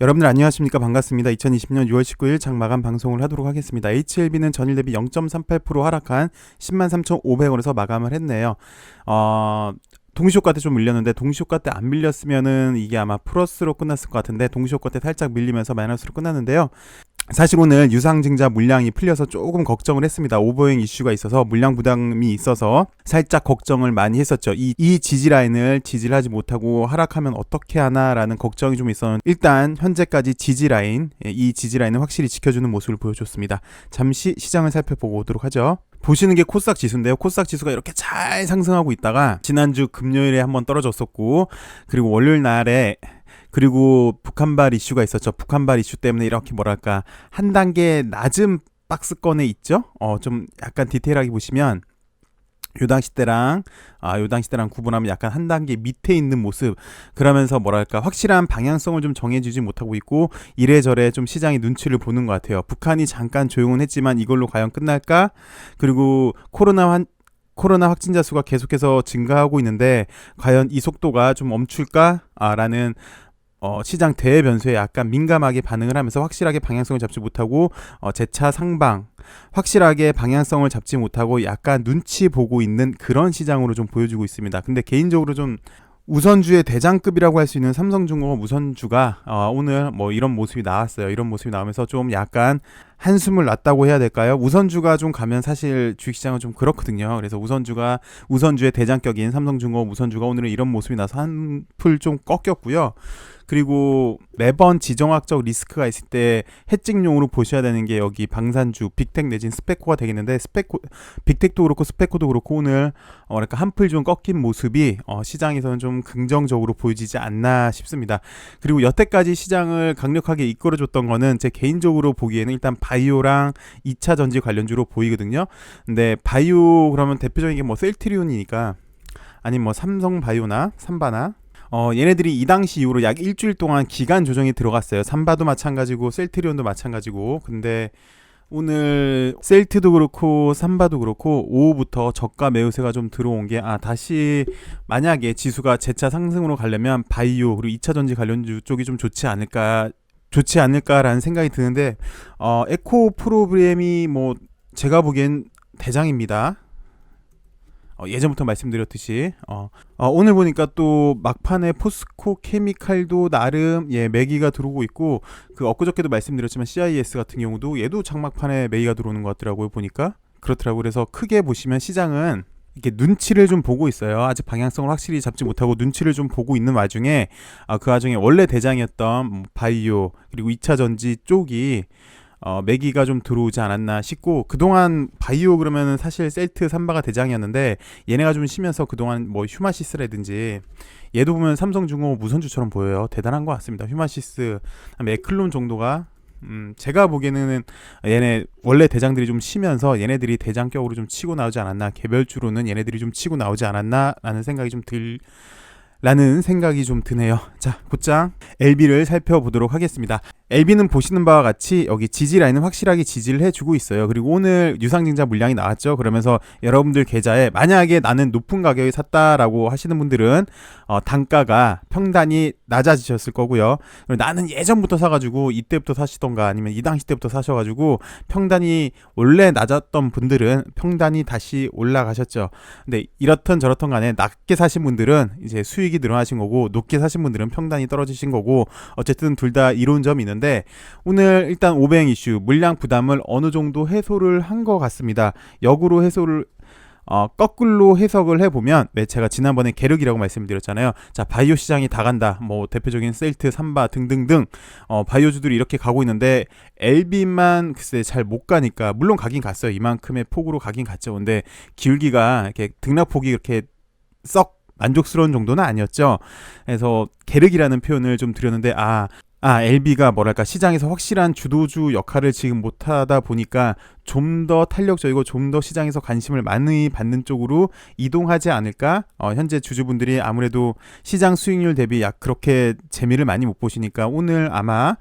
여러분들 안녕하십니까? 반갑습니다. 2020년 6월 19일 장마감 방송을 하도록 하겠습니다. HLB는 전일 대비 0.38% 하락한 103,500원에서 마감을 했네요. 동시효과 때 좀 밀렸는데 동시효과 때 안 밀렸으면은 이게 아마 플러스로 끝났을 것 같은데 동시효과 때 살짝 밀리면서 마이너스로 끝났는데요. 사실 오늘 유상증자 물량이 풀려서 조금 걱정을 했습니다. 오버행 이슈가 있어서 물량 부담이 있어서 살짝 걱정을 많이 했었죠. 이 지지라인을 지지하지 못하고 하락하면 어떻게 하나라는 걱정이 좀 있었는데 일단 현재까지 지지라인, 이 지지라인을 확실히 지켜주는 모습을 보여줬습니다. 잠시 시장을 살펴보고 오도록 하죠. 보시는 게 코스닥 지수인데요. 코스닥 지수가 이렇게 잘 상승하고 있다가 지난주 금요일에 한번 떨어졌었고, 그리고 월요일 날에 그리고 북한발 이슈가 있었죠. 북한발 이슈 때문에 이렇게 뭐랄까 한 단계 낮은 박스권에 있죠. 좀 약간 디테일하게 보시면 요 당시 때랑 구분하면 약간 한 단계 밑에 있는 모습. 그러면서 뭐랄까 확실한 방향성을 좀 정해주지 못하고 있고 이래저래 좀 시장이 눈치를 보는 것 같아요. 북한이 잠깐 조용은 했지만 이걸로 과연 끝날까? 그리고 코로나 확진자 수가 계속해서 증가하고 있는데 과연 이 속도가 좀 멈출까? 라는 시장 대외 변수에 약간 민감하게 반응을 하면서 확실하게 방향성을 잡지 못하고 재차 상방, 확실하게 방향성을 잡지 못하고 약간 눈치 보고 있는 그런 시장으로 좀 보여주고 있습니다. 근데 개인적으로 좀 우선주의 대장급이라고 할 수 있는 삼성중공업 우선주가 오늘 뭐 이런 모습이 나왔어요. 이런 모습이 나오면서 좀 약간 한숨을 놨다고 해야 될까요? 우선주가 좀 가면 사실 주식시장은 좀 그렇거든요. 그래서 우선주의 대장격인 삼성중공업 우선주가 오늘은 이런 모습이 나서 한풀 좀 꺾였고요. 그리고 매번 지정학적 리스크가 있을 때 해직용으로 보셔야 되는 게 여기 방산주, 빅텍 내진 스페코가 되겠는데 빅텍도 그렇고 스페코도 그렇고 오늘 그러니까 한풀 좀 꺾인 모습이 시장에서는 좀 긍정적으로 보여지지 않나 싶습니다. 그리고 여태까지 시장을 강력하게 이끌어줬던 거는 제 개인적으로 보기에는 일단 바이오랑 2차 전지 관련주로 보이거든요. 근데 바이오 그러면 대표적인 게 뭐 셀트리온이니까 아니면 뭐 삼성바이오나 삼바나 얘네들이 이 당시 이후로 약 일주일 동안 기간 조정이 들어갔어요. 삼바도 마찬가지고 셀트리온도 마찬가지고. 근데 오늘 셀트도 그렇고 삼바도 그렇고 오후부터 저가 매우세가 좀 들어온 게 다시 만약에 지수가 재차 상승으로 가려면 바이오 그리고 2차 전지 관련주 쪽이 좀 좋지 않을까라는 생각이 드는데 에코 프로그램이 뭐 제가 보기엔 대장입니다. 예전부터 말씀드렸듯이 오늘 보니까 또 막판에 포스코 케미칼도 나름 매기가 들어오고 있고 그 엊그저께도 말씀드렸지만 CIS 같은 경우도 얘도 장막판에 매기가 들어오는 것 같더라고요. 보니까 그렇더라고요. 그래서 크게 보시면 시장은 이렇게 눈치를 좀 보고 있어요. 아직 방향성을 확실히 잡지 못하고 눈치를 좀 보고 있는 와중에 그 와중에 원래 대장이었던 바이오 그리고 2차 전지 쪽이 매기가 좀 들어오지 않았나 싶고, 그동안 바이오 그러면은 사실 셀트 삼바가 대장이었는데 얘네가 좀 쉬면서 그동안 뭐 휴마시스라든지 얘도 보면 삼성중공업 우선주처럼 보여요. 대단한 것 같습니다. 휴마시스, 에클론 정도가 제가 보기에는 얘네 원래 대장들이 좀 쉬면서 얘네들이 대장격으로 좀 치고 나오지 않았나, 개별주로는 얘네들이 좀 치고 나오지 않았나 라는 생각이 좀 드네요. 자, 곧장 LB를 살펴보도록 하겠습니다. LB는 보시는 바와 같이 여기 지지라인은 확실하게 지지를 해주고 있어요. 그리고 오늘 유상증자 물량이 나왔죠. 그러면서 여러분들 계좌에 만약에 나는 높은 가격에 샀다라고 하시는 분들은 단가가 평단이 낮아지셨을 거고요. 나는 예전부터 사가지고 이때부터 사시던가 아니면 이 당시 때부터 사셔가지고 평단이 원래 낮았던 분들은 평단이 다시 올라가셨죠. 근데 이렇든 저렇든 간에 낮게 사신 분들은 이제 수익이 늘어나신 거고 높게 사신 분들은 평단이 떨어지신 거고 어쨌든 둘 다 이로운 점이 있는데 오늘 일단 오버행 이슈 물량 부담을 어느 정도 해소를 한 것 같습니다. 역으로 해소를 거꾸로 해석을 해보면 제가 지난번에 계륵이라고 말씀드렸잖아요. 자, 바이오 시장이 다 간다. 뭐 대표적인 셀트, 삼바 등등등 바이오주들이 이렇게 가고 있는데 LB만 글쎄 잘 못 가니까, 물론 가긴 갔어요. 이만큼의 폭으로 가긴 갔죠. 근데 기울기가 이렇게 등락폭이 이렇게 썩 만족스러운 정도는 아니었죠. 그래서 계륵이라는 표현을 좀 드렸는데 LB가 뭐랄까 시장에서 확실한 주도주 역할을 지금 못하다 보니까 좀 더 탄력적이고 좀 더 시장에서 관심을 많이 받는 쪽으로 이동하지 않을까. 현재 주주분들이 아무래도 시장 수익률 대비 그렇게 재미를 많이 못 보시니까 오늘 아마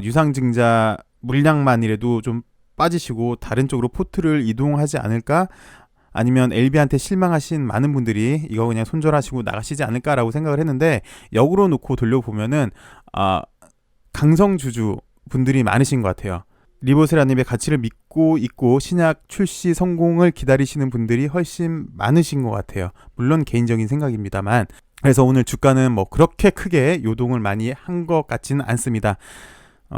유상증자 물량만이라도 좀 빠지시고 다른 쪽으로 포트를 이동하지 않을까, 아니면 LB한테 실망하신 많은 분들이 이거 그냥 손절하시고 나가시지 않을까라고 생각을 했는데 역으로 놓고 돌려보면은 강성 주주 분들이 많으신 것 같아요. 리보세라님의 가치를 믿고 있고 신약 출시 성공을 기다리시는 분들이 훨씬 많으신 것 같아요. 물론 개인적인 생각입니다만. 그래서 오늘 주가는 뭐 그렇게 크게 요동을 많이 한 것 같지는 않습니다.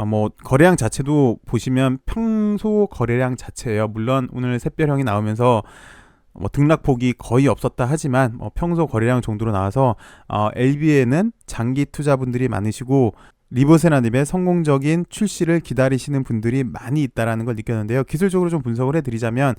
뭐 거래량 자체도 보시면 평소 거래량 자체예요. 물론 오늘 샛별형이 나오면서 뭐 등락폭이 거의 없었다 하지만 평소 거래량 정도로 나와서 LB에는 장기 투자분들이 많으시고 리보세라님의 성공적인 출시를 기다리시는 분들이 많이 있다라는 걸 느꼈는데요. 기술적으로 좀 분석을 해드리자면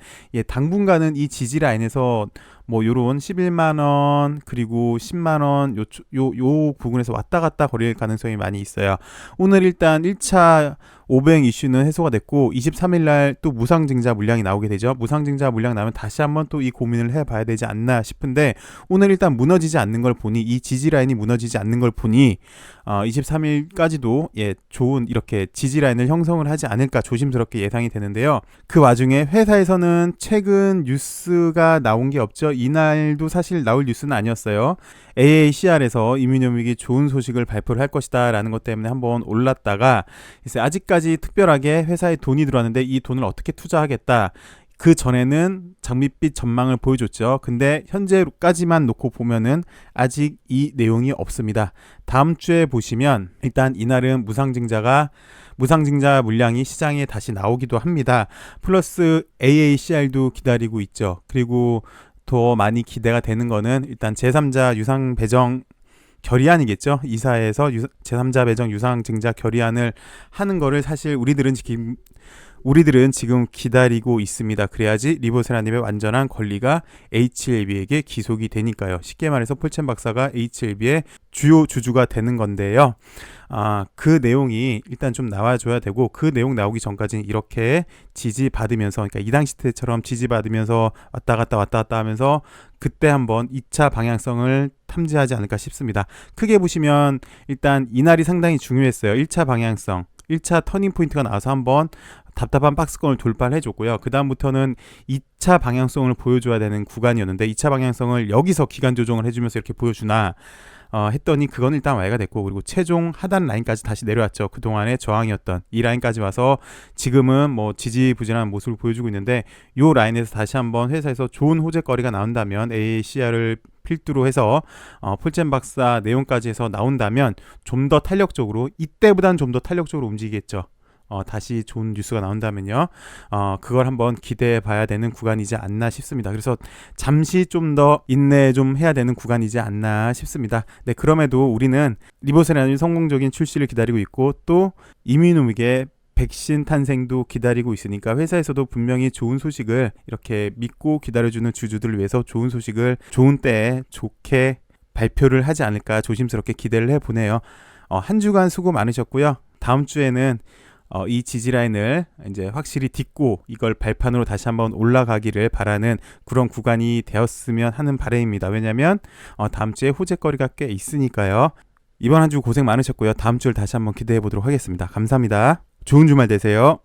당분간은 이 지지 라인에서 뭐 요런 11만원 그리고 10만원 요 부분에서 왔다 갔다 거릴 가능성이 많이 있어요. 오늘 일단 1차 500 이슈는 해소가 됐고 23일날 또 무상증자 물량이 나오게 되죠. 무상증자 물량 나오면 다시 한번 또 이 고민을 해봐야 되지 않나 싶은데 오늘 일단 무너지지 않는 걸 보니 이 지지 라인이 무너지지 않는 걸 보니 23일까지도 좋은 이렇게 지지 라인을 형성을 하지 않을까 조심스럽게 예상이 되는데요. 그 와중에 회사에서는 최근 뉴스가 나온 게 없죠. 이날도 사실 나올 뉴스는 아니었어요. AACR에서 이뮤노믹이 좋은 소식을 발표를 할 것이다 라는 것 때문에 한번 올랐다가 아직까지 특별하게 회사에 돈이 들어왔는데 이 돈을 어떻게 투자하겠다, 그 전에는 장밋빛 전망을 보여줬죠. 근데 현재까지만 놓고 보면은 아직 이 내용이 없습니다. 다음 주에 보시면 일단 이날은 무상증자 물량이 시장에 다시 나오기도 합니다. 플러스 AACR도 기다리고 있죠. 그리고 더 많이 기대가 되는 거는 일단 제3자 유상 배정 결의안이겠죠. 이사에서 제3자 배정 유상증자 결의안을 하는 거를 사실 우리들은 지금 기다리고 있습니다. 그래야지 리보세라님의 완전한 권리가 HLB에게 기속이 되니까요. 쉽게 말해서 폴첸 박사가 HLB의 주요 주주가 되는 건데요. 그 내용이 일단 좀 나와줘야 되고, 그 내용 나오기 전까지는 이렇게 지지받으면서, 그러니까 이 당시 때처럼 지지받으면서 왔다 갔다 하면서 그때 한번 2차 방향성을 탐지하지 않을까 싶습니다. 크게 보시면 일단 이날이 상당히 중요했어요. 1차 방향성, 1차 터닝 포인트가 나와서 한번 답답한 박스권을 돌파를 해줬고요. 그 다음부터는 2차 방향성을 보여줘야 되는 구간이었는데 2차 방향성을 여기서 기간 조정을 해주면서 이렇게 보여주나 했더니 그건 일단 와해가 됐고, 그리고 최종 하단 라인까지 다시 내려왔죠. 그동안의 저항이었던 이 라인까지 와서 지금은 뭐 지지부진한 모습을 보여주고 있는데, 이 라인에서 다시 한번 회사에서 좋은 호재거리가 나온다면, AACR을 필두로 해서 폴첸 박사 내용까지 해서 나온다면 좀 더 탄력적으로, 이때보다는 좀 더 탄력적으로 움직이겠죠. 다시 좋은 뉴스가 나온다면요. 그걸 한번 기대해 봐야 되는 구간이지 않나 싶습니다. 그래서 잠시 좀 더 인내 좀 해야 되는 구간이지 않나 싶습니다. 네, 그럼에도 우리는 리보세라님의 성공적인 출시를 기다리고 있고, 또 이뮤노믹의 백신 탄생도 기다리고 있으니까 회사에서도 분명히 좋은 소식을 이렇게 믿고 기다려주는 주주들을 위해서 좋은 소식을 좋은 때에 좋게 발표를 하지 않을까 조심스럽게 기대를 해보네요. 한 주간 수고 많으셨고요. 다음 주에는 이 지지라인을 이제 확실히 딛고 이걸 발판으로 다시 한번 올라가기를 바라는 그런 구간이 되었으면 하는 바람입니다. 왜냐하면 다음 주에 호재거리가 꽤 있으니까요. 이번 한 주 고생 많으셨고요. 다음 주를 다시 한번 기대해 보도록 하겠습니다. 감사합니다. 좋은 주말 되세요.